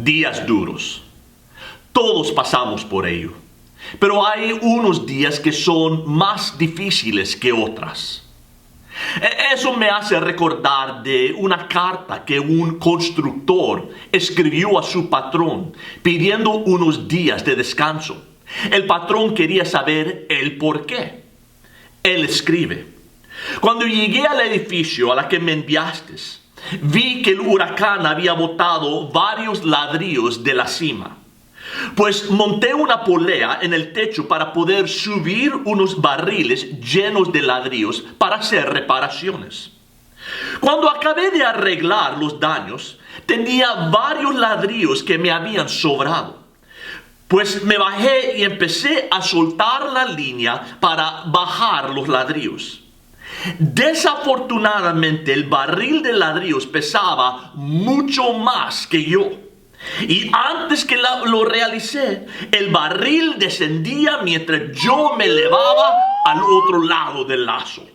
días duros. Todos pasamos por ello. Pero hay unos días que son más difíciles que otras. Eso me hace recordar de una carta que un constructor escribió a su patrón pidiendo unos días de descanso. El patrón quería saber el por qué. Él escribe: cuando llegué al edificio a la que me enviaste, vi que el huracán había botado varios ladrillos de la cima. Pues monté una polea en el techo para poder subir unos barriles llenos de ladrillos para hacer reparaciones. Cuando acabé de arreglar los daños, tenía varios ladrillos que me habían sobrado. Pues me bajé y empecé a soltar la línea para bajar los ladrillos. Desafortunadamente, el barril de ladrillos pesaba mucho más que yo. Y antes que lo realicé, el barril descendía mientras yo me elevaba al otro lado del lazo.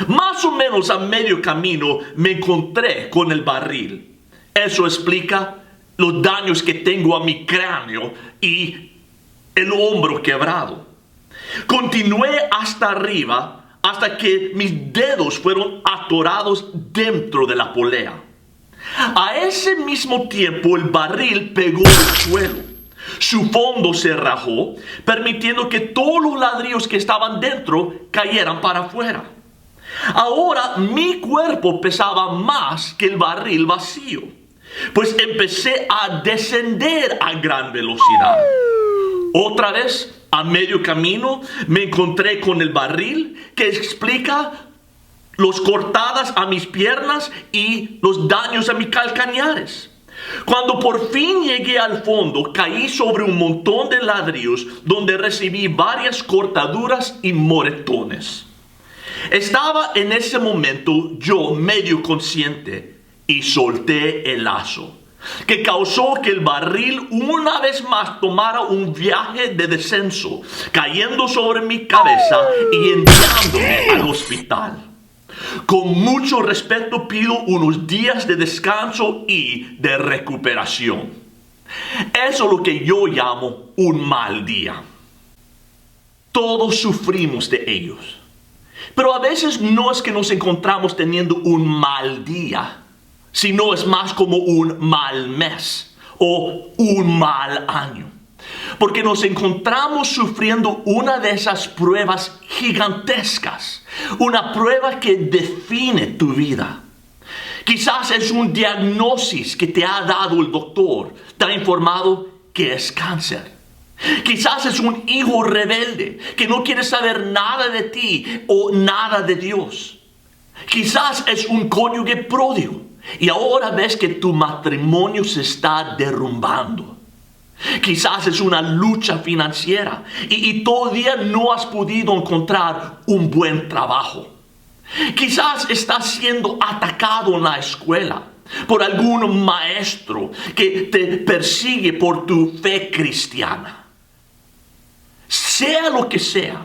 Más o menos a medio camino me encontré con el barril. Eso explica los daños que tengo a mi cráneo y el hombro quebrado. Continué hasta arriba hasta que mis dedos fueron atorados dentro de la polea. A ese mismo tiempo el barril pegó el suelo. Su fondo se rajó, permitiendo que todos los ladrillos que estaban dentro cayeran para afuera. Ahora mi cuerpo pesaba más que el barril vacío, pues empecé a descender a gran velocidad. Otra vez, a medio camino, me encontré con el barril, que explica los cortadas a mis piernas y los daños a mis calcañares. Cuando por fin llegué al fondo, caí sobre un montón de ladrillos donde recibí varias cortaduras y moretones. Estaba en ese momento yo medio consciente y solté el lazo, que causó que el barril una vez más tomara un viaje de descenso, cayendo sobre mi cabeza y enviándome al hospital. Con mucho respeto pido unos días de descanso y de recuperación. Eso es lo que yo llamo un mal día. Todos sufrimos de ellos. Pero a veces no es que nos encontramos teniendo un mal día, sino es más como un mal mes o un mal año. Porque nos encontramos sufriendo una de esas pruebas gigantescas, una prueba que define tu vida. Quizás es un diagnóstico que te ha dado el doctor, te ha informado que es cáncer. Quizás es un hijo rebelde que no quiere saber nada de ti o nada de Dios. Quizás es un cónyuge pródigo y ahora ves que tu matrimonio se está derrumbando. Quizás es una lucha financiera y todavía no has podido encontrar un buen trabajo. Quizás estás siendo atacado en la escuela por algún maestro que te persigue por tu fe cristiana. Sea lo que sea,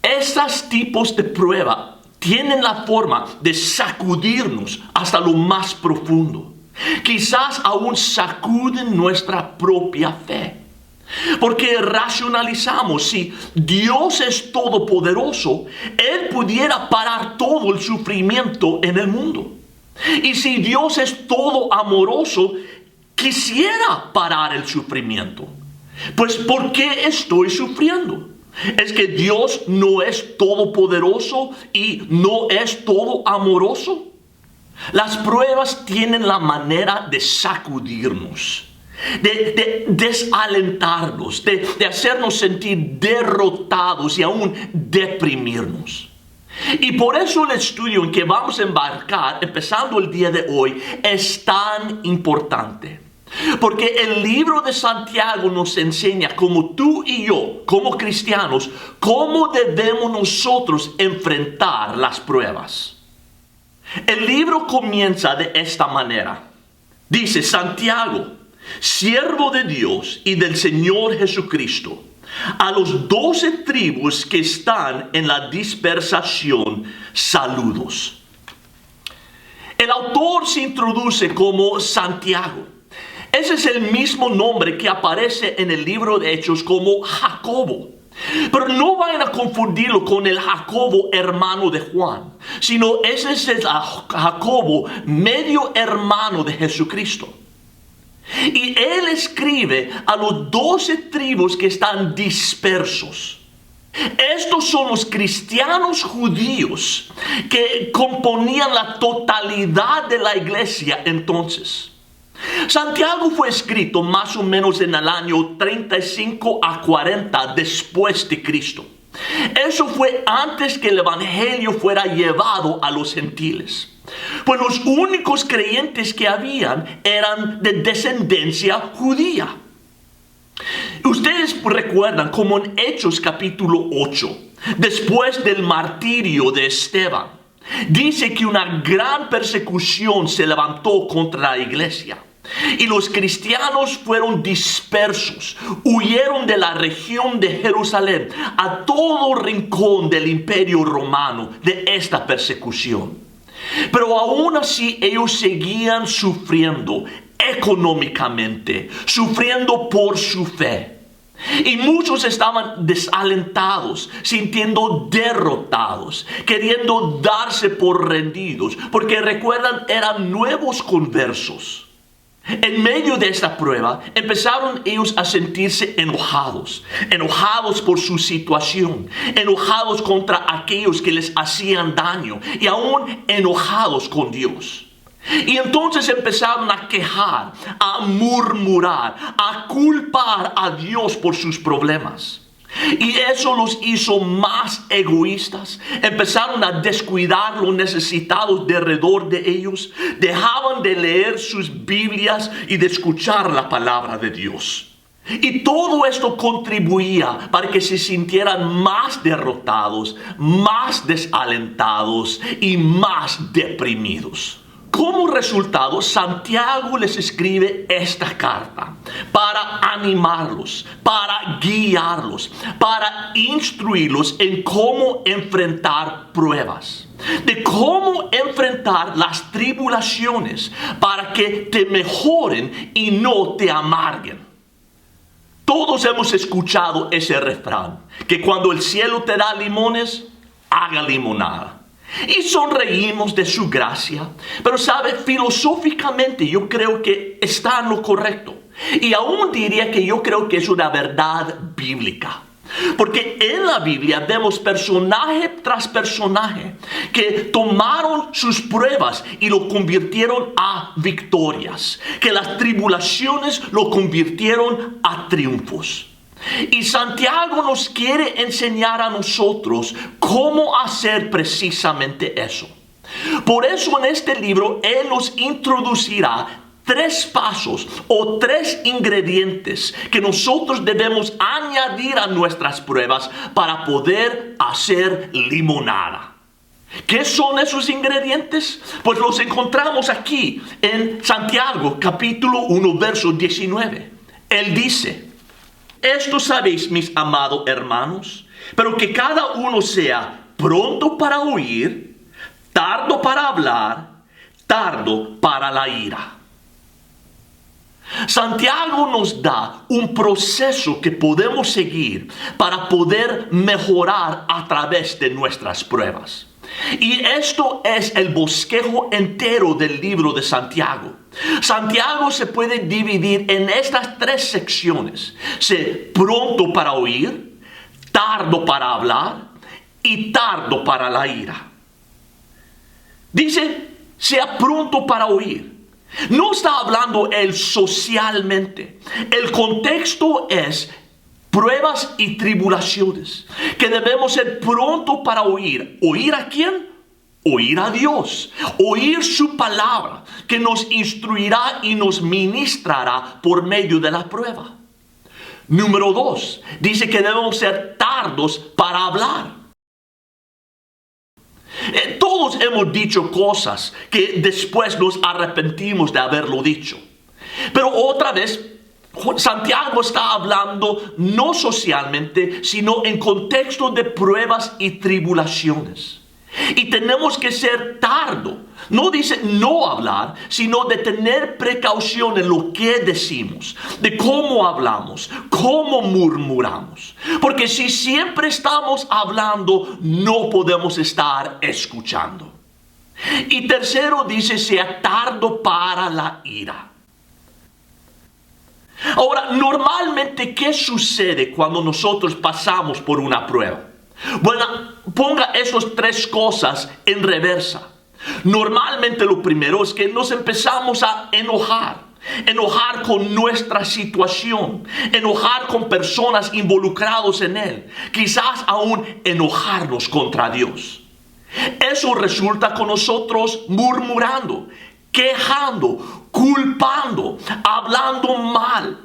estos tipos de prueba tienen la forma de sacudirnos hasta lo más profundo. Quizás aún sacuden nuestra propia fe. Porque racionalizamos, si Dios es todopoderoso, Él pudiera parar todo el sufrimiento en el mundo. Y si Dios es todo amoroso, quisiera parar el sufrimiento. Pues ¿por qué estoy sufriendo? ¿Es que Dios no es todopoderoso y no es todo amoroso? Las pruebas tienen la manera de sacudirnos, de desalentarnos, de hacernos sentir derrotados y aún deprimirnos. Y por eso el estudio en que vamos a embarcar, empezando el día de hoy, es tan importante. Porque el libro de Santiago nos enseña cómo tú y yo, como cristianos, cómo debemos nosotros enfrentar las pruebas. El libro comienza de esta manera. Dice: Santiago, siervo de Dios y del Señor Jesucristo, a los 12 tribus que están en la dispersación, saludos. El autor se introduce como Santiago. Ese es el mismo nombre que aparece en el libro de Hechos como Jacobo. Pero no vayan a confundirlo con el Jacobo hermano de Juan, sino ese es el Jacobo medio hermano de Jesucristo. Y él escribe a los 12 tribus que están dispersos. Estos son los cristianos judíos que componían la totalidad de la iglesia entonces. Santiago fue escrito más o menos en el año 35 a 40 después de Cristo. Eso fue antes que el evangelio fuera llevado a los gentiles. Pues los únicos creyentes que habían eran de descendencia judía. Ustedes recuerdan como en Hechos capítulo 8, después del martirio de Esteban, dice que una gran persecución se levantó contra la iglesia. Y los cristianos fueron dispersos, huyeron de la región de Jerusalén a todo rincón del imperio romano de esta persecución. Pero aún así ellos seguían sufriendo económicamente, sufriendo por su fe. Y muchos estaban desalentados, sintiendo derrotados, queriendo darse por rendidos, porque recuerdan, eran nuevos conversos. En medio de esta prueba, empezaron ellos a sentirse enojados por su situación, enojados contra aquellos que les hacían daño y aún enojados con Dios. Y entonces empezaron a quejar, a murmurar, a culpar a Dios por sus problemas. Y eso los hizo más egoístas. Empezaron a descuidar los necesitados de alrededor de ellos. Dejaban de leer sus Biblias y de escuchar la palabra de Dios. Y todo esto contribuía para que se sintieran más derrotados, más desalentados y más deprimidos. Como resultado, Santiago les escribe esta carta para animarlos, para guiarlos, para instruirlos en cómo enfrentar pruebas, de cómo enfrentar las tribulaciones para que te mejoren y no te amarguen. Todos hemos escuchado ese refrán, que cuando el cielo te da limones, haga limonada. Y sonreímos de su gracia. Pero sabe, filosóficamente yo creo que está en lo correcto. Y aún diría que yo creo que es una verdad bíblica. Porque en la Biblia vemos personaje tras personaje que tomaron sus pruebas y lo convirtieron a victorias. Que las tribulaciones lo convirtieron a triunfos. Y Santiago nos quiere enseñar a nosotros cómo hacer precisamente eso. Por eso en este libro él nos introducirá 3 pasos o 3 ingredientes que nosotros debemos añadir a nuestras pruebas para poder hacer limonada. ¿Qué son esos ingredientes? Pues los encontramos aquí en Santiago capítulo 1 verso 19. Él dice: esto sabéis, mis amados hermanos, pero que cada uno sea pronto para oír, tardo para hablar, tardo para la ira. Santiago nos da un proceso que podemos seguir para poder mejorar a través de nuestras pruebas. Y esto es el bosquejo entero del libro de Santiago. Santiago se puede dividir en estas 3 secciones: sé pronto para oír, tardo para hablar y tardo para la ira. Dice, sea pronto para oír. No está hablando él socialmente. El contexto es pruebas y tribulaciones, que debemos ser pronto para oír. ¿Oír a quién? Oír a Dios, oír su palabra, que nos instruirá y nos ministrará por medio de la prueba. Número 2, dice que debemos ser tardos para hablar. Todos hemos dicho cosas que después nos arrepentimos de haberlo dicho. Pero otra vez, Santiago está hablando no socialmente, sino en contexto de pruebas y tribulaciones. Y tenemos que ser tardo No dice no hablar, sino de tener precaución en lo que decimos, de cómo hablamos, cómo murmuramos. Porque si siempre estamos hablando, no podemos estar escuchando. Y tercero dice, sea tardo para la ira. Ahora, normalmente, ¿qué sucede cuando nosotros pasamos por una prueba? Bueno, ponga esas tres cosas en reversa. Normalmente lo primero es que nos empezamos a enojar con nuestra situación, enojar con personas involucradas en él, quizás aún enojarnos contra Dios. Eso resulta con nosotros murmurando, quejando, culpando, hablando mal.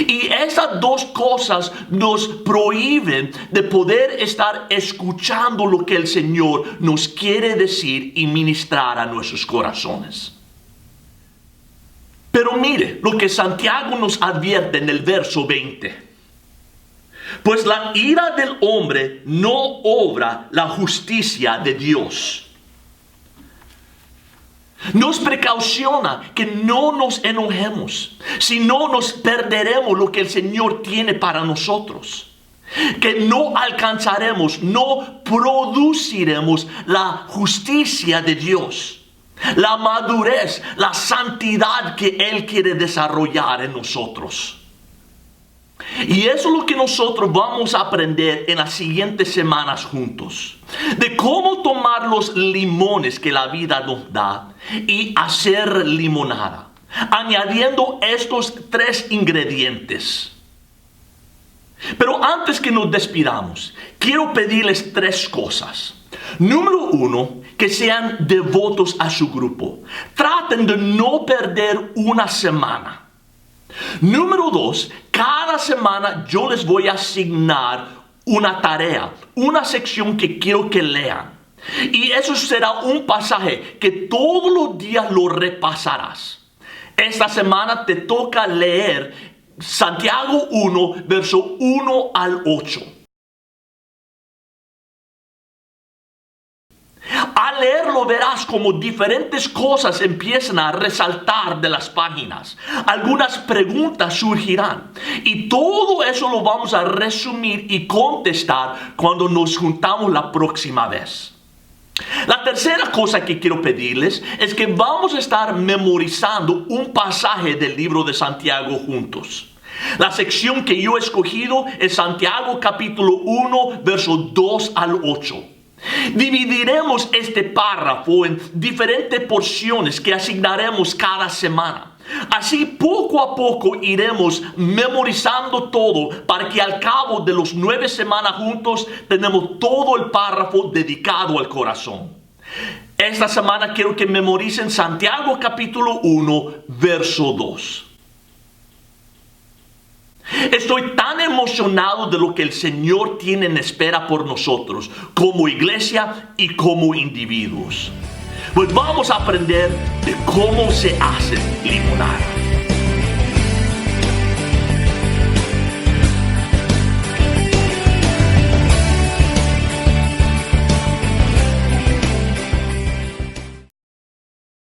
Y esas dos cosas nos prohíben de poder estar escuchando lo que el Señor nos quiere decir y ministrar a nuestros corazones. Pero mire lo que Santiago nos advierte en el verso 20. Pues la ira del hombre no obra la justicia de Dios. Nos precauciona que no nos enojemos, si no nos perderemos lo que el Señor tiene para nosotros. Que no alcanzaremos, no produciremos la justicia de Dios, la madurez, la santidad que Él quiere desarrollar en nosotros. Y eso es lo que nosotros vamos a aprender en las siguientes semanas juntos. De cómo tomar los limones que la vida nos da y hacer limonada. Añadiendo estos tres ingredientes. Pero antes que nos despidamos, quiero pedirles tres cosas. Número 1, que sean devotos a su grupo. Traten de no perder una semana. Número 2, cada semana yo les voy a asignar una tarea, una sección que quiero que lean. Y eso será un pasaje que todos los días lo repasarás. Esta semana te toca leer Santiago 1, verso 1 al 8. Al leerlo verás como diferentes cosas empiezan a resaltar de las páginas. Algunas preguntas surgirán. Y todo eso lo vamos a resumir y contestar cuando nos juntamos la próxima vez. La tercera cosa que quiero pedirles es que vamos a estar memorizando un pasaje del libro de Santiago juntos. La sección que yo he escogido es Santiago capítulo 1, versos 2 al 8. Dividiremos este párrafo en diferentes porciones que asignaremos cada semana. Así poco a poco iremos memorizando todo para que al cabo de los 9 semanas juntos tenemos todo el párrafo dedicado al corazón. Esta semana quiero que memoricen Santiago capítulo 1, verso 2. Estoy tan emocionado de lo que el Señor tiene en espera por nosotros, como iglesia y como individuos. Pues vamos a aprender de cómo se hace limonada.